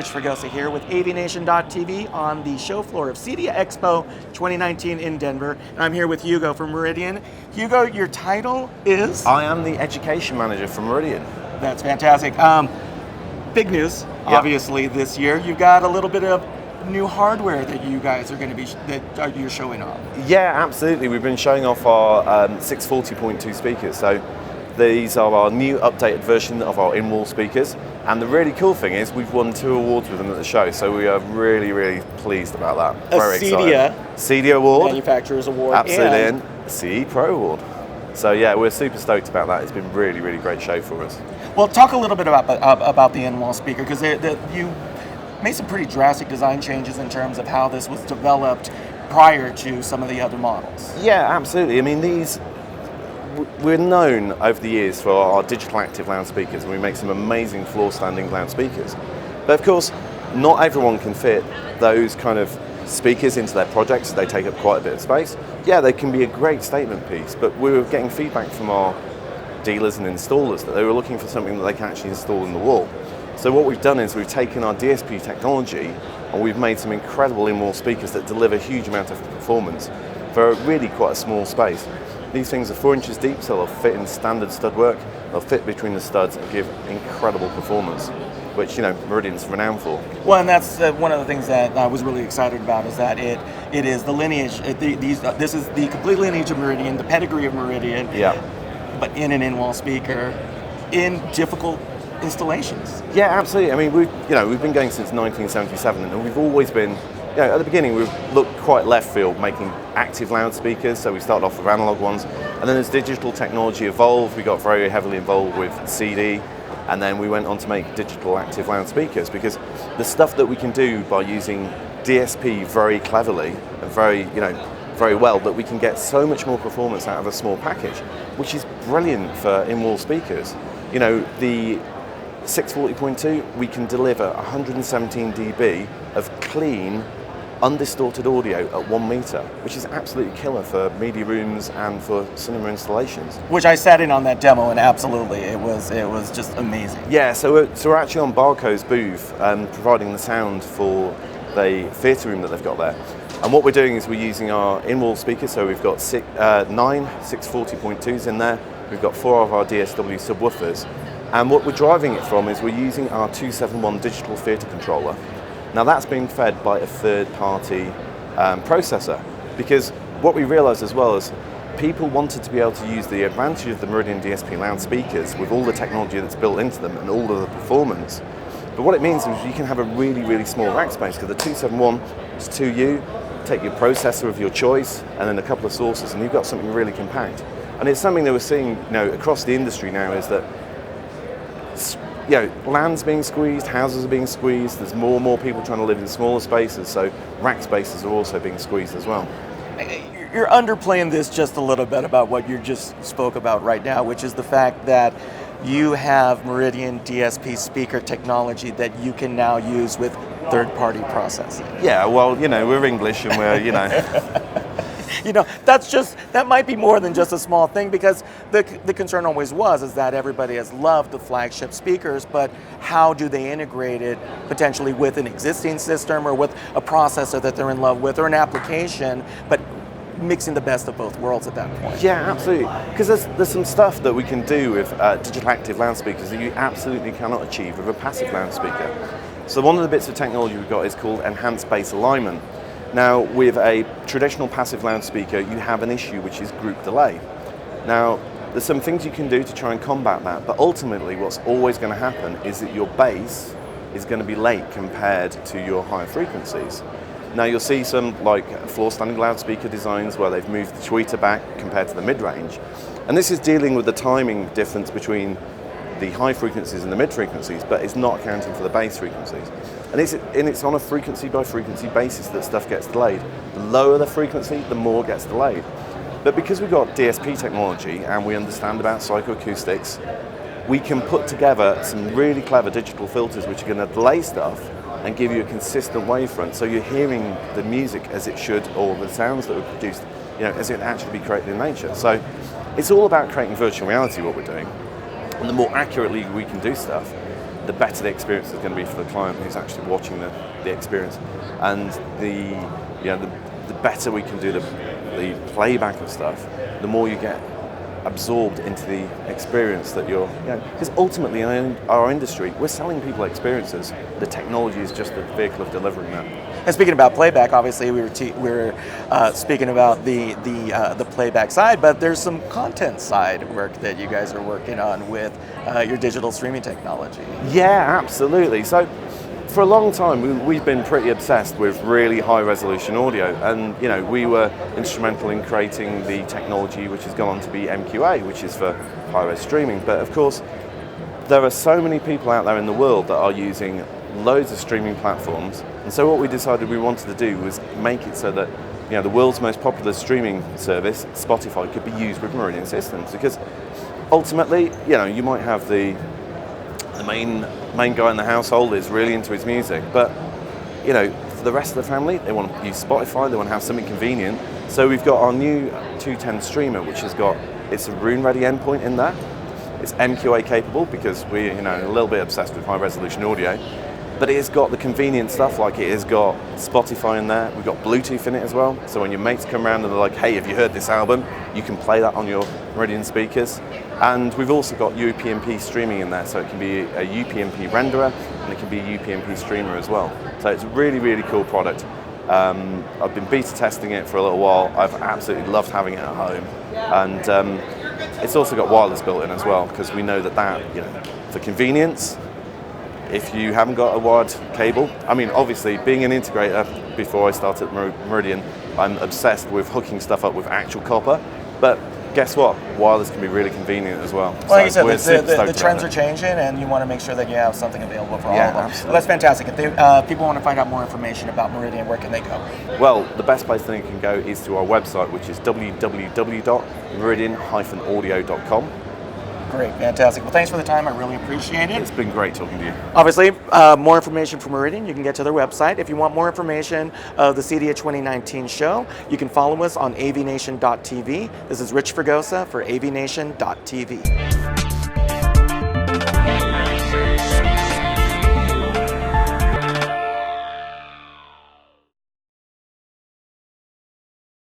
Rich Fregosa here with AVNation.tv on the show floor of CEDIA Expo 2019 in Denver. And I'm here with Hugo from Meridian. Hugo, your title is? I am the education manager for Meridian. That's fantastic. Big news, obviously, this year. You've got a little bit of new hardware that you guys are going to be, you're showing off. Yeah, absolutely. We've been showing off our 640.2 speakers. So these are our new updated version of our in-wall speakers. And the really cool thing is we've won 2 awards with them at the show. So we are really, really pleased about that. Very excited. CEDIA Award. Manufacturers Award. Absolutely. And CEPro Award. So yeah, we're super stoked about that. It's been really, really great show for us. Well, talk a little bit about the in-wall speaker, because you made some pretty drastic design changes in terms of how this was developed prior to some of the other models. Yeah, absolutely. I mean, we're known over the years for our digital active loudspeakers, and we make some amazing floor-standing loudspeakers. But of course, not everyone can fit those kind of speakers into their projects. They take up quite a bit of space. Yeah, they can be a great statement piece, but we were getting feedback from our dealers and installers that they were looking for something that they can actually install in the wall. So what we've done is we've taken our DSP technology and we've made some incredible in-wall speakers that deliver a huge amount of performance for really quite a small space. These things are 4 inches deep, so they'll fit in standard stud work, they'll fit between the studs and give incredible performance, which, you know, Meridian's renowned for. Well, and that's one of the things that I was really excited about, is that it is the lineage, this is the complete lineage of Meridian, the pedigree of Meridian, but in an in-wall speaker, in difficult installations. Yeah, absolutely. I mean, we've been going since 1977, and we've always been, at the beginning we looked quite left field, making active loudspeakers, so we started off with analog ones, and then as digital technology evolved, we got very heavily involved with CD, and then we went on to make digital active loudspeakers, because the stuff that we can do by using DSP very cleverly and very well, that we can get so much more performance out of a small package, which is brilliant for in-wall speakers. You know, the 640.2, we can deliver 117 dB of clean, undistorted audio at 1 meter, which is absolutely killer for media rooms and for cinema installations. Which I sat in on that demo, and absolutely, it was just amazing. Yeah, so we're actually on Barco's booth, providing the sound for the theatre room that they've got there. And what we're doing is we're using our in-wall speakers, so we've got 9 640.2s in there, we've got 4 of our DSW subwoofers, and what we're driving it from is we're using our 271 digital theatre controller. Now that's being fed by a third-party processor, because what we realised as well is people wanted to be able to use the advantage of the Meridian DSP loudspeakers with all the technology that's built into them and all of the performance. But what it means is you can have a really, really small rack space, because the 271 is 2U, take your processor of your choice and then a couple of sources, and you've got something really compact. And it's something that we're seeing, across the industry now, is that land's being squeezed, houses are being squeezed, there's more and more people trying to live in smaller spaces, so rack spaces are also being squeezed as well. You're underplaying this just a little bit about what you just spoke about right now, which is the fact that you have Meridian DSP speaker technology that you can now use with third-party processing. Yeah, well, we're English and we're, that might be more than just a small thing, because the concern always is that everybody has loved the flagship speakers, but how do they integrate it potentially with an existing system or with a processor that they're in love with, or an application, but mixing the best of both worlds at that point. Yeah, absolutely. Because there's some stuff that we can do with digital active loudspeakers that you absolutely cannot achieve with a passive loudspeaker. So one of the bits of technology we've got is called enhanced bass alignment. Now, with a traditional passive loudspeaker, you have an issue, which is group delay. Now, there's some things you can do to try and combat that, but ultimately what's always going to happen is that your bass is going to be late compared to your higher frequencies. Now, you'll see some floor-standing loudspeaker designs where they've moved the tweeter back compared to the mid-range. And this is dealing with the timing difference between the high frequencies and the mid frequencies, but it's not accounting for the bass frequencies. And it's on a frequency by frequency basis that stuff gets delayed. The lower the frequency, the more gets delayed. But because we've got DSP technology and we understand about psychoacoustics, we can put together some really clever digital filters which are going to delay stuff and give you a consistent wavefront, so you're hearing the music as it should, or the sounds that were produced, as it actually be created in nature. So it's all about creating virtual reality, what we're doing. And the more accurately we can do stuff, the better the experience is going to be for the client who's actually watching the experience. And the better we can do the playback of stuff, the more you get absorbed into the experience that you're, because ultimately in our industry, we're selling people experiences. The technology is just the vehicle of delivering that. And speaking about playback, obviously we were speaking about the playback side, but there's some content side work that you guys are working on with your digital streaming technology. Yeah, absolutely. So for a long time, we've been pretty obsessed with really high resolution audio, and we were instrumental in creating the technology which has gone on to be MQA, which is for high res streaming. But of course, there are so many people out there in the world that are using loads of streaming platforms, and so what we decided we wanted to do was make it so that the world's most popular streaming service, Spotify, could be used with Meridian systems, because ultimately, you might have the main guy in the household is really into his music, but for the rest of the family, they want to use Spotify, they want to have something convenient. So we've got our new 210 streamer, which has got a room ready endpoint in there. It's MQA capable because we're a little bit obsessed with high resolution audio, but it has got the convenient stuff, like it has got Spotify in there. We've got Bluetooth in it as well, so when your mates come around and they're like, hey, have you heard this album, you can play that on your Meridian speakers. And we've also got UPnP streaming in there, so it can be a UPnP renderer and it can be a UPnP streamer as well. So it's a really, really cool product. I've been beta testing it for a little while. I've absolutely loved having it at home, and it's also got wireless built in as well, because we know that for convenience, if you haven't got a wired cable, obviously being an integrator, before I started at Meridian, I'm obsessed with hooking stuff up with actual copper, but guess what? Wireless can be really convenient as well. Well, like you said, the trends are changing, and you want to make sure that you have something available for all of them. Absolutely. Well, that's fantastic. If people want to find out more information about Meridian, where can they go? Well, the best place they can go is to our website, which is www.meridian-audio.com. Great, fantastic. Well, thanks for the time. I really appreciate it. It's been great talking to you. Obviously, more information from Meridian, you can get to their website. If you want more information of the CEDIA 2019 show, you can follow us on AVNation.tv. This is Rich Fregosa for AVNation.tv.